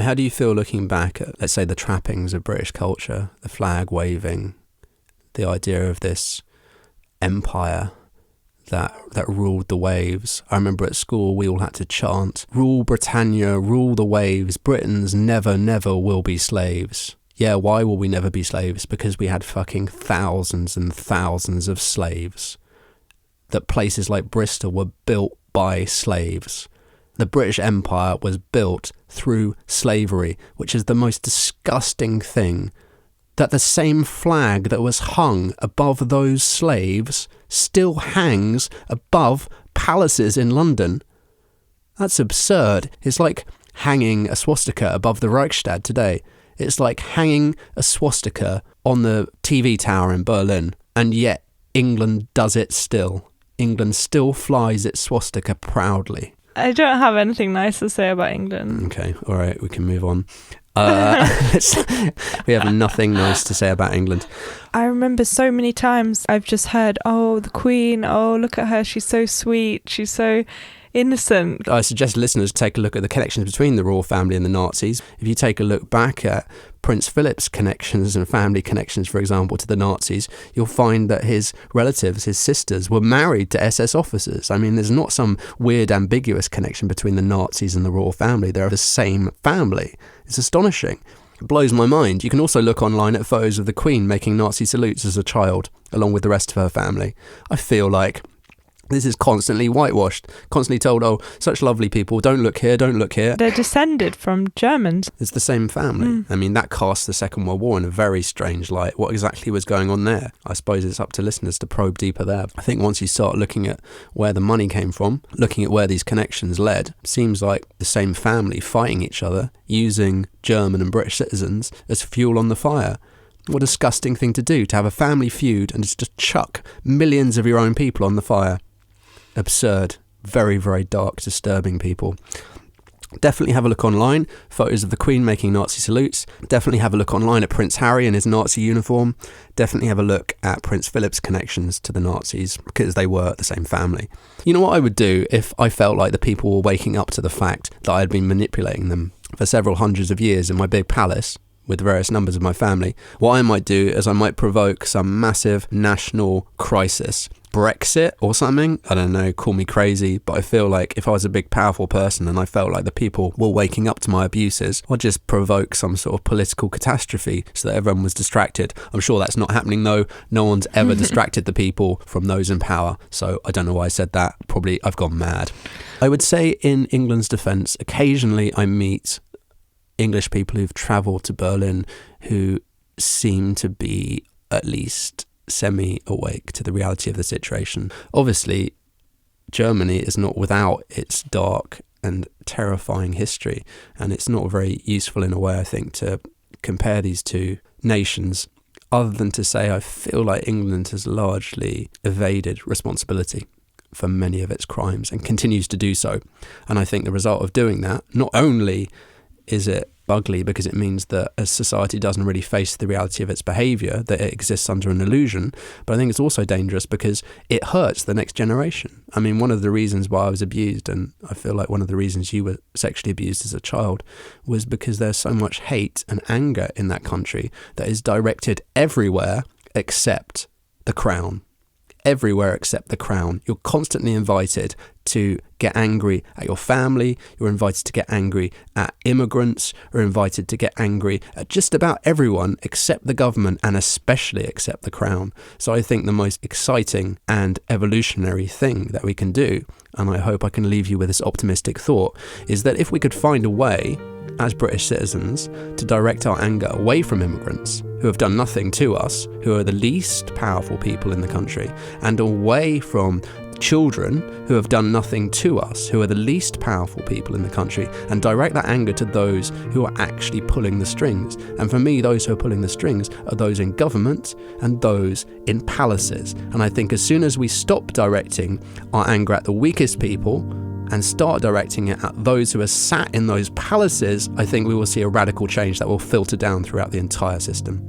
How do you feel looking back at, let's say, the trappings of British culture, the flag waving, the idea of this empire that ruled the waves? I remember at school we all had to chant, "Rule Britannia, rule the waves, Britons never, never will be slaves." Yeah, why will we never be slaves? Because we had fucking thousands and thousands of slaves. That places like Bristol were built by slaves. The British Empire was built through slavery, which is the most disgusting thing. That the same flag that was hung above those slaves still hangs above palaces in London. That's absurd. It's like hanging a swastika above the Reichstag today. It's like hanging a swastika on the TV tower in Berlin, and yet England does it still. England still flies its swastika proudly. I don't have anything nice to say about England. Okay, all right, we can move on. We have nothing nice to say about England. I remember so many times I've just heard, oh, the Queen, oh, look at her, she's so sweet, she's so innocent. I suggest listeners take a look at the connections between the royal family and the Nazis. If you take a look back at Prince Philip's connections and family connections, for example, to the Nazis, you'll find that his relatives, his sisters, were married to SS officers. I mean, there's not some weird, ambiguous connection between the Nazis and the royal family. They're the same family. It's astonishing. It blows my mind. You can also look online at photos of the Queen making Nazi salutes as a child, along with the rest of her family. I feel like this is constantly whitewashed, constantly told, oh, such lovely people, don't look here, don't look here. They're descended from Germans. It's the same family. I mean, that casts the Second World War in a very strange light. What exactly was going on there? I suppose it's up to listeners to probe deeper there. I think once you start looking at where the money came from, looking at where these connections led, it seems like the same family fighting each other, using German and British citizens as fuel on the fire. What a disgusting thing to do, to have a family feud and just chuck millions of your own people on the fire. Absurd. Very, very dark, disturbing people. Definitely have a look online. Photos of the Queen making Nazi salutes. Definitely have a look online at Prince Harry and his Nazi uniform. Definitely have a look at Prince Philip's connections to the Nazis, because they were the same family. You know what I would do if I felt like the people were waking up to the fact that I had been manipulating them for several hundreds of years in my big palace with various numbers of my family? What I might do is I might provoke some massive national crisis. Brexit or something. I don't know, call me crazy, but I feel like if I was a big powerful person and I felt like the people were waking up to my abuses, I'd just provoke some sort of political catastrophe so that everyone was distracted. I'm sure that's not happening though. No one's ever distracted the people from those in power. So I don't know why I said that. Probably I've gone mad. I would say in England's defence, occasionally I meet English people who've travelled to Berlin who seem to be at least semi-awake to the reality of the situation. Obviously, Germany is not without its dark and terrifying history, and it's not very useful in a way, I think, to compare these two nations, other than to say I feel like England has largely evaded responsibility for many of its crimes and continues to do so. And I think the result of doing that, not only is it ugly because it means that a society doesn't really face the reality of its behaviour, that it exists under an illusion, but I think it's also dangerous because it hurts the next generation. I mean, one of the reasons why I was abused, and I feel like one of the reasons you were sexually abused as a child, was because there's so much hate and anger in that country that is directed everywhere except the crown. Everywhere except the crown. You're constantly invited to get angry at your family, you're invited to get angry at immigrants, you're invited to get angry at just about everyone except the government, and especially except the crown. So I think the most exciting and evolutionary thing that we can do, and I hope I can leave you with this optimistic thought, is that if we could find a way as British citizens to direct our anger away from immigrants who have done nothing to us, who are the least powerful people in the country, and away from children who have done nothing to us, who are the least powerful people in the country, and direct that anger to those who are actually pulling the strings. And for me, those who are pulling the strings are those in government and those in palaces. And I think as soon as we stop directing our anger at the weakest people and start directing it at those who are sat in those palaces, I think we will see a radical change that will filter down throughout the entire system.